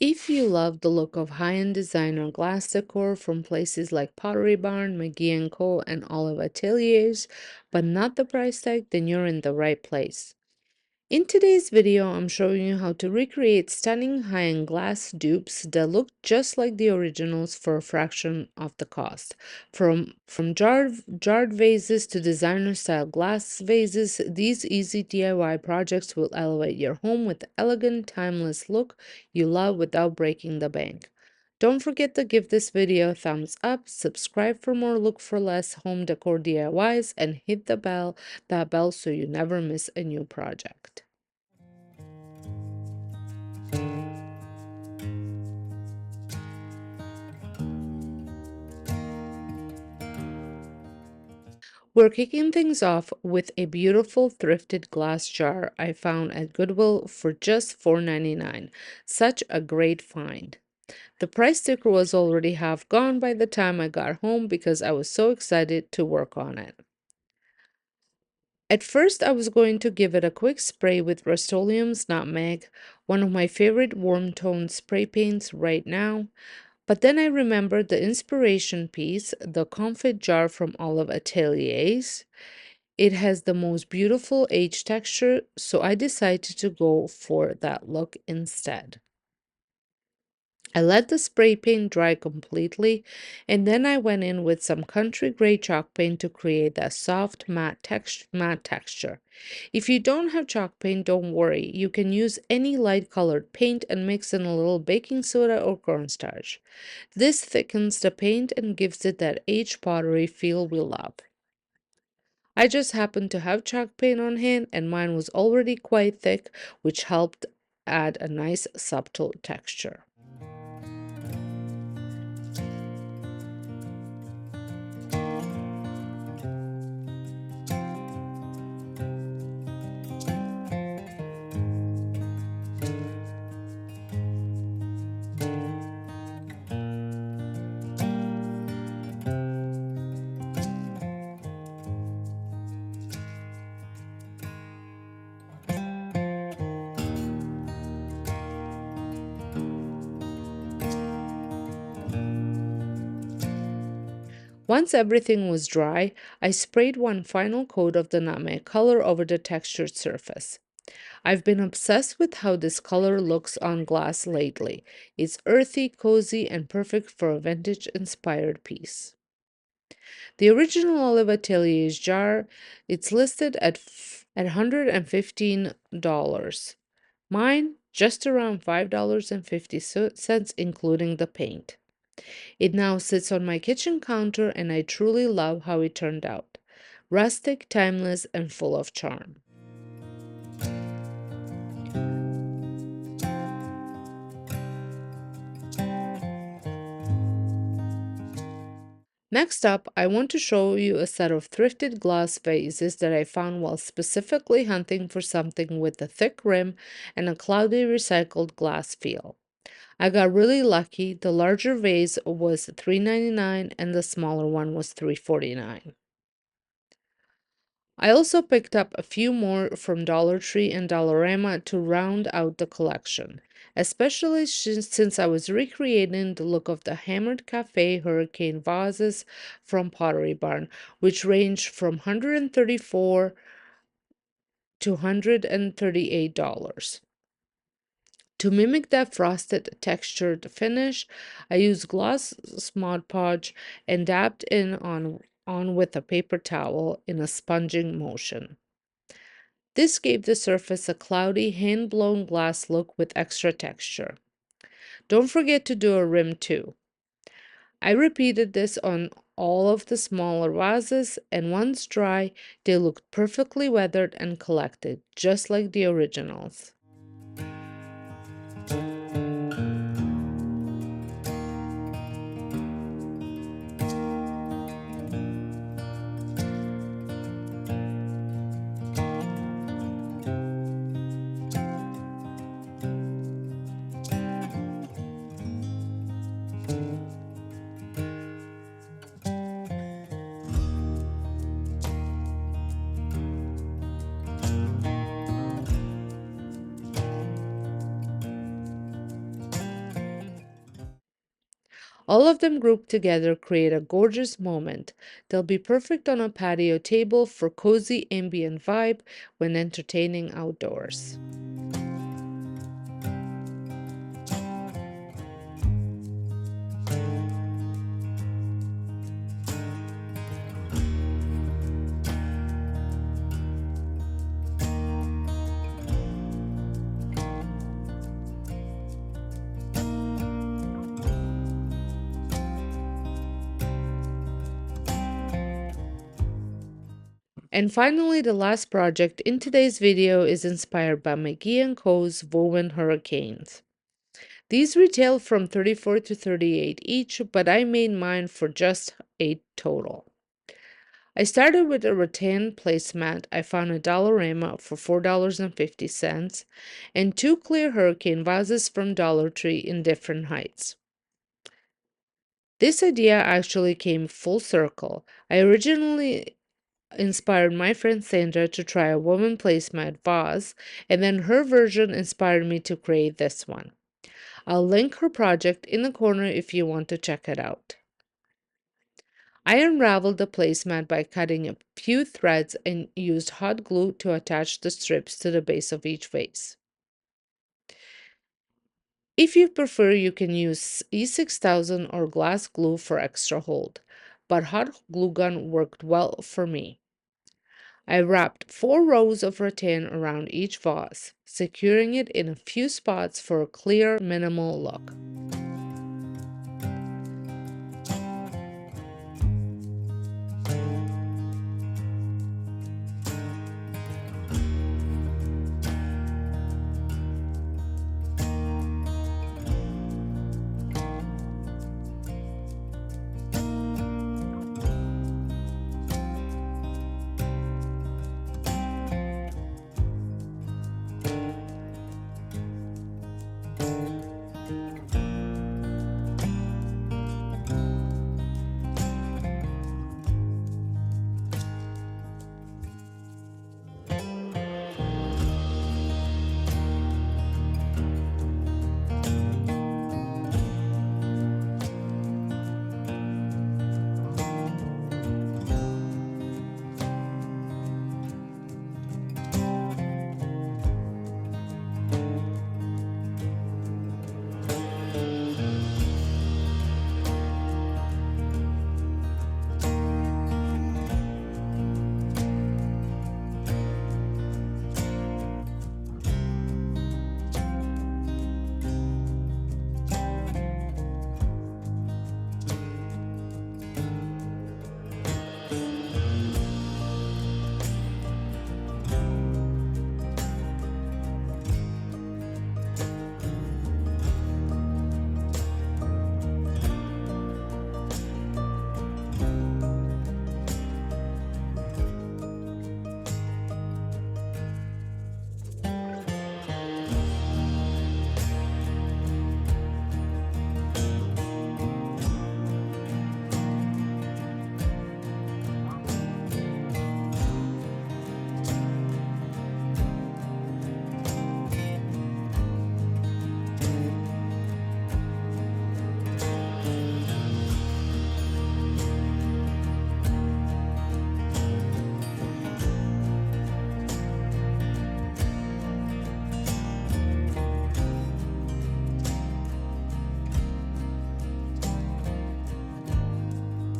If you love the look of high-end designer glass decor from places like Pottery Barn, McGee Co, and Olive Ateliers, but not the price tag, then you're in the right place. In today's video, I'm showing you how to recreate stunning high-end glass dupes that look just like the originals for a fraction of the cost. From jarred vases to designer-style glass vases, these easy DIY projects will elevate your home with the elegant, timeless look you love without breaking the bank. Don't forget to give this video a thumbs up, subscribe for more look for less home decor DIYs, and hit that bell so you never miss a new project. We're kicking things off with a beautiful thrifted glass jar I found at Goodwill for just $4.99. Such a great find. The price sticker was already half gone by the time I got home because I was so excited to work on it. At first, I was going to give it a quick spray with Rust-Oleum's Nutmeg, one of my favorite warm tone spray paints right now. But then I remembered the inspiration piece, the confit jar from Olive Ateliers. It has the most beautiful aged texture, so I decided to go for that look instead. I let the spray paint dry completely, and then I went in with some country gray chalk paint to create that soft matte texture. If you don't have chalk paint, don't worry. You can use any light colored paint and mix in a little baking soda or cornstarch. This thickens the paint and gives it that aged pottery feel we love. I just happened to have chalk paint on hand, and mine was already quite thick, which helped add a nice subtle texture. Once everything was dry, I sprayed one final coat of the nutmeg color over the textured surface. I've been obsessed with how this color looks on glass lately. It's earthy, cozy, and perfect for a vintage-inspired piece. The original Olive Ateliers jar, it's listed at $115. Mine, just around $5.50, including the paint. It now sits on my kitchen counter, and I truly love how it turned out. Rustic, timeless, and full of charm. Next up, I want to show you a set of thrifted glass vases that I found while specifically hunting for something with a thick rim and a cloudy recycled glass feel. I got really lucky. The larger vase was $3.99 and the smaller one was $3.49. I also picked up a few more from Dollar Tree and Dollarama to round out the collection, especially since I was recreating the look of the hammered cafe hurricane vases from Pottery Barn, which ranged from $134 to $138. To mimic that frosted textured finish, I used gloss Mod Podge and dabbed in on with a paper towel in a sponging motion. This gave the surface a cloudy, hand-blown glass look with extra texture. Don't forget to do a rim too. I repeated this on all of the smaller vases, and once dry, they looked perfectly weathered and collected, just like the originals. All of them grouped together create a gorgeous moment. They'll be perfect on a patio table for cozy ambient vibe when entertaining outdoors. And finally, the last project in today's video is inspired by McGee Co.'s woven hurricanes. These retail from 34 to 38 each, but I made mine for just 8 total. I started with a rattan placemat I found at Dollarama for $4.50 and 2 clear hurricane vases from Dollar Tree in different heights. This idea actually came full circle. I originally inspired my friend Sonja to try a woman placemat vase, and then her version inspired me to create this one. I'll link her project in the corner if you want to check it out. I unraveled the placemat by cutting a few threads and used hot glue to attach the strips to the base of each vase. If you prefer, you can use E6000 or glass glue for extra hold, but hot glue gun worked well for me. I wrapped 4 rows of rattan around each vase, securing it in a few spots for a clear, minimal look.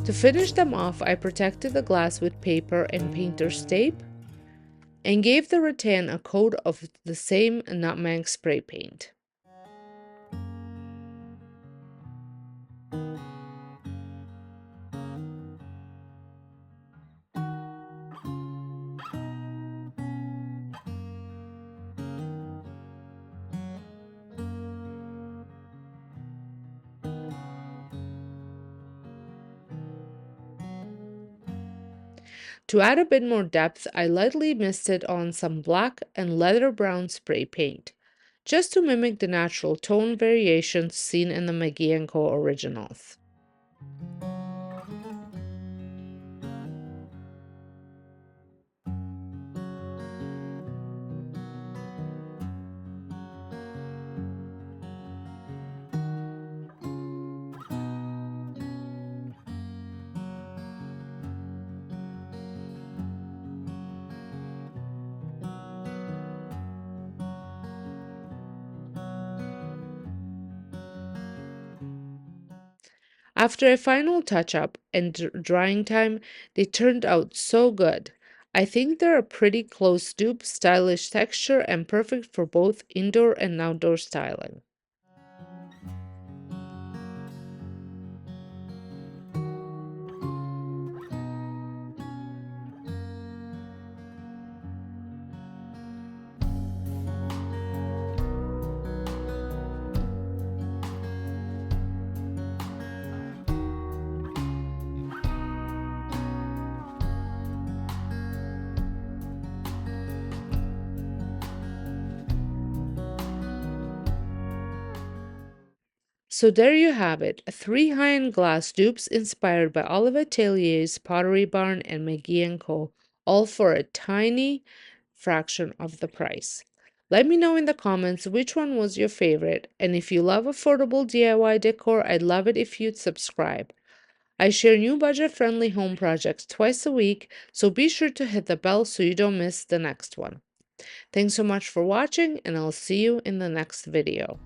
To finish them off, I protected the glass with paper and painter's tape and gave the rattan a coat of the same nutmeg spray paint. To add a bit more depth, I lightly misted on some black and leather brown spray paint, just to mimic the natural tone variations seen in the McGee Co. originals. After a final touch-up and drying time, they turned out so good. I think they're a pretty close dupe, stylish texture, and perfect for both indoor and outdoor styling. So there you have it, three high-end glass dupes inspired by Olive Ateliers, Pottery Barn, and McGee Co., all for a tiny fraction of the price. Let me know in the comments which one was your favorite, and if you love affordable DIY decor, I'd love it if you'd subscribe. I share new budget-friendly home projects twice a week, so be sure to hit the bell so you don't miss the next one. Thanks so much for watching, and I'll see you in the next video.